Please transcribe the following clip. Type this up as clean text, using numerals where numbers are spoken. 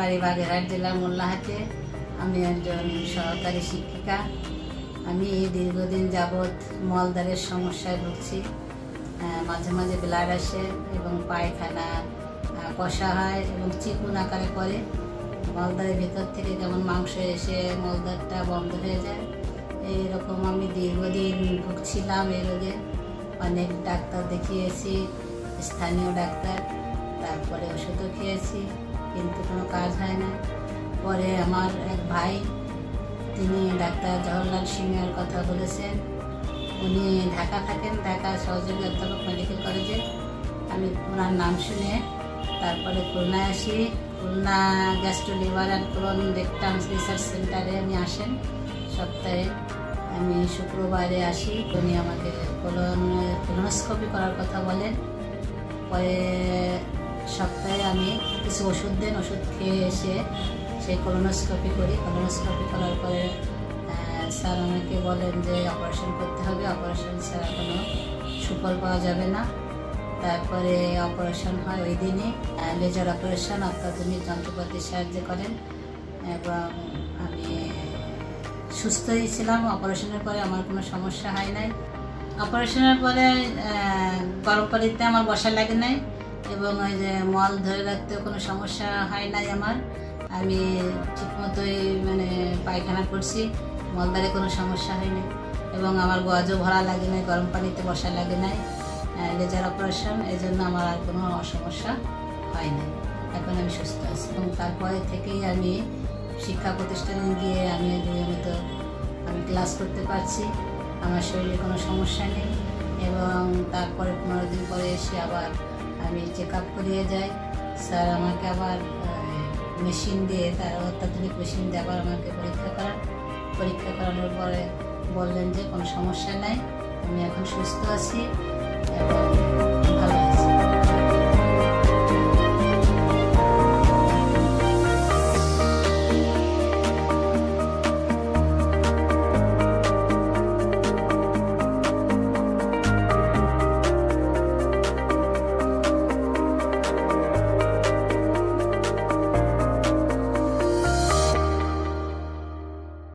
বাড়ি বাগেরহাট জেলার মোল্লাহাটে। আমি একজন সহকারী শিক্ষিকা। আমি দীর্ঘদিন যাবৎ মলদ্বারের সমস্যায় ভুগছি। মাঝে মাঝে ব্লাড আসে এবং পায়খানা কষা হয় এবং চিকুন আকারে করে। মলদ্বারের ভেতর থেকে যেমন মাংস এসে মলদ্বারটা বন্ধ হয়ে যায়, এইরকম আমি দীর্ঘদিন ভুগছিলাম এই রোগে। অনেক ডাক্তার দেখিয়েছি, স্থানীয় ডাক্তার, তারপরে ওষুধও খেয়েছি, কিন্তু কোনো কাজ হয় না। পরে আমার এক ভাই, তিনি ডাক্তার জওহরলাল সিংহের কথা বলেছেন। উনি ঢাকা থাকেন, ঢাকা সহযোগী অধ্যাপক মেডিকেল কলেজে। আমি ওনার নাম শুনে তারপরে খুলনায় আসি। Khulna gastro liver and colon rectum research সেন্টারে আমি আসেন সপ্তাহে। আমি শুক্রবারে আসি। উনি আমাকে কোলোনোস্কোপি করার কথা বলেন। পরে সপ্তাহে আমি কিছু ওষুধ দেন, ওষুধ খেয়ে এসে সেই কোলোনোস্কোপি করি। কোলোনোস্কোপি করার পরে স্যার আমাকে বলেন যে অপারেশন করতে হবে। অপারেশন ছাড়া কোনো সুফল পাওয়া যাবে না। তারপরে অপারেশন হয় ওই দিনই, লেজার অপারেশন, অত্যাধুনিক যন্ত্রপাতির সাহায্যে করেন এবং আমি সুস্থই ছিলাম। অপারেশনের পরে আমার কোনো সমস্যা হয় নাই। অপারেশনের পরে গরম পানিতে আমার বসা লাগে নাই এবং ওই যে মল ধরে রাখতেও কোনো সমস্যা হয় নাই আমার। আমি ঠিকমতোই পায়খানা করছি, মলদ্বারে কোনো সমস্যা হয়নি এবং আমার গজও ভরা লাগে নাই, গরম পানিতে বসা লাগে নাই। লেজার অপারেশন, এই জন্য আমার আর কোনো সমস্যা হয় নাই। এখন আমি সুস্থ আছি এবং তারপরে থেকেই আমি শিক্ষা প্রতিষ্ঠানে গিয়ে আমি নিয়মিত ক্লাস করতে পারছি। আমার শরীরে কোনো সমস্যা নেই এবং তারপরে 15 দিন পরে এসে আবার আমি চেক আপ করিয়ে যাই। স্যার আমাকে আবার মেশিন দিয়ে, তার অত্যাধুনিক মেশিন দিয়ে আবার আমাকে পরীক্ষা করানোর পরে বললেন যে কোনো সমস্যা নাই, আমি এখন সুস্থ আছি এবং